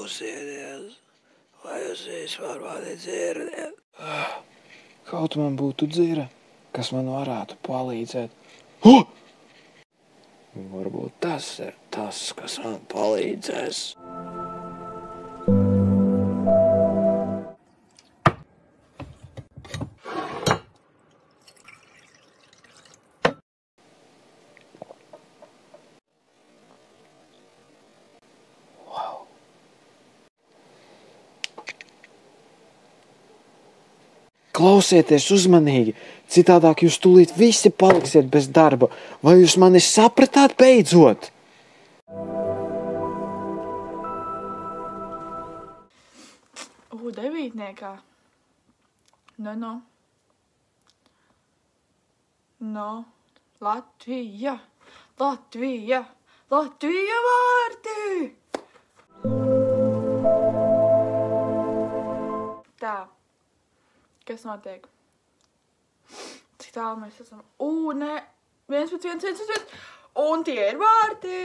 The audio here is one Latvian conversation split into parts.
klausieties, vai jūs vispār mani dzirdiet? Kaut man būtu dzira, kas man varētu palīdzēt. Varbūt tas ir tas, kas man palīdzēs. Klausieties uzmanīgi, citādāk jūs tūlīt visi paliksiet bez darba. Vai jūs mani sapratāt beidzot? Devītniekā. No. Latvija. Latvija. Latvija vārti! Tā. Kas notiek? Cik tālu mēs esam? Nē. 1 pēc 1. Un tie ir vārti.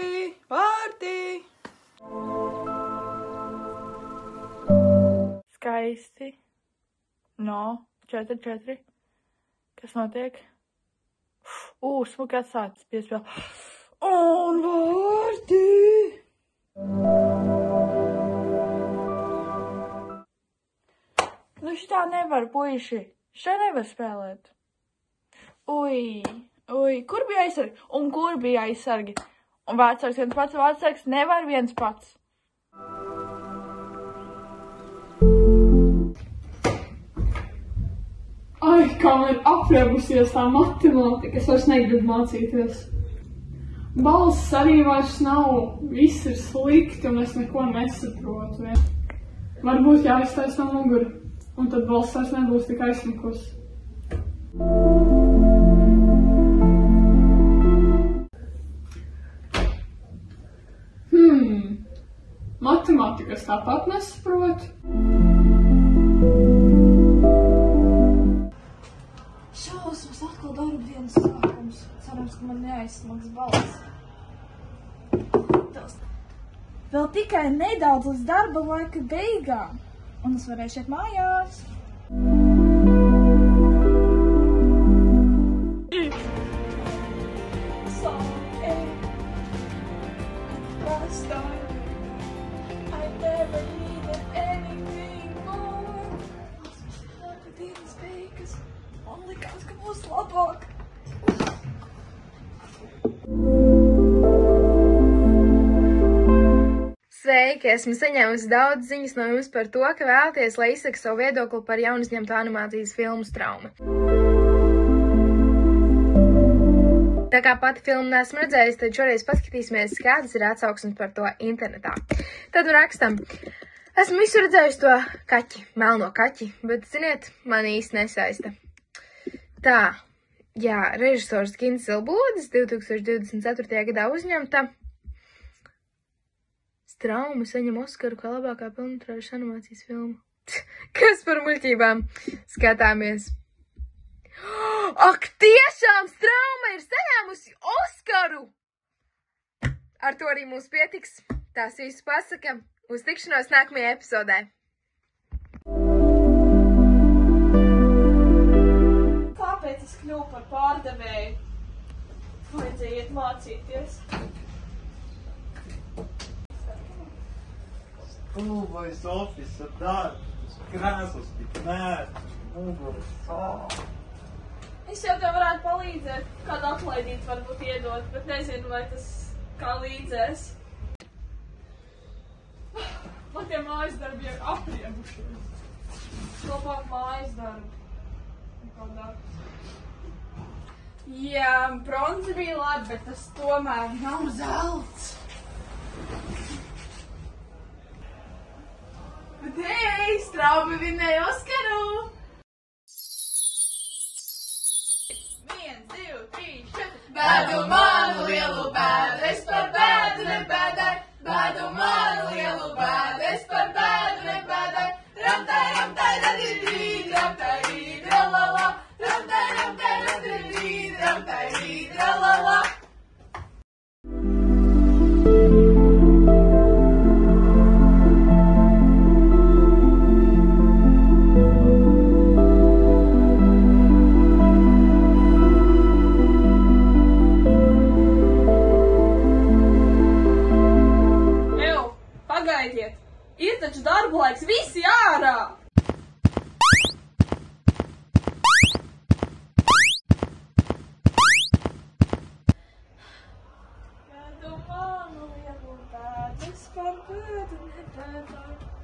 Vārti. Skaisti. No. 4. Kas notiek? Smuki atsācis piespēl. Un vārti. Nu šitā nevar, puiši. Šeit nevar spēlēt. Ui, kur bija aizsargi? Un kur bija aizsargi? Un vārdsargs viens pats, vārdsargs nevar viens pats. Ai, kā man ir apriebusies tā matemātika, es vairs negribu mācīties. Balss arī vairs nav, viss ir slikti un es neko nesaprotu. Varbūt jāiztaisa no mugura. Un tad balss vairs nebūs tik aizsmukus. Matemātikas tāpat nesaprotu. Šausmas, atkal darba dienas sākums. Cerams, ka man neaizsmags balss. Vēl tikai nedaudz līdz darba laika beigām. Un es varēšu iet mājās. I never needed anything more. Darba dienas beigas. Man likās, ka būs labāk. Sveiki! Esmu saņēmusi daudz ziņas no jums par to, ka vēlaties, lai izsaka savu viedokli par jaunizņemtu animācijas filmu Straumi. Tā kā pati filmu neesmu redzējusi, tad šoreiz paskatīsimies, kādas ir atsauksmes par to internetā. Tad rakstam. Esmu visu redzējusi to kaķi, melno kaķi, bet, ziniet, man īsti nesaista. Tā, jā, režisors Gins Zilbodis 2024. gadā uzņemta. Straumi saņem Oskaru kā labākā pilnmetrāžas animācijas filma. Kas par muļķībām? Skatāmies. Ak, tiešām Strauma ir saņēmusi Oskaru! Ar to arī mums pietiks. Tās visu pasaka. Uz tikšanos nākamajā epizodē. Kāpēc es kļuvu par pārdevēju? Vajadzēja iet mācīties. Stulbais ofisa darbs, krēsls tik nērts, muguras sāp. Es jau tev varētu palīdzēt, kādu atlaidīt varbūt iedot, bet nezinu, vai tas kā līdzēs. Man tie mājas darbi ir apriebušies. Labāk mājas darbi. Jā, bronzi bija labi, bet tas tomēr nav zelts. Bet hei, Straumi vinnēja Oskaru! 1, 2, 3, 4. Bēdu manu lielu bēdu, es par bēdu nebēdai. Bēdu manu lielu bēdu, es par bēdu nebēdai. Ramtai, ramtai, radidrīd, ramtai, rīd, ralala. Ramtai, ramtai, radidrīd, ramtai, rīd, ralala. Pagaidiet! Ir taču darba laiks, visi ārā! Vedu manu lielu bēdu, es par bēdu nebēdāju.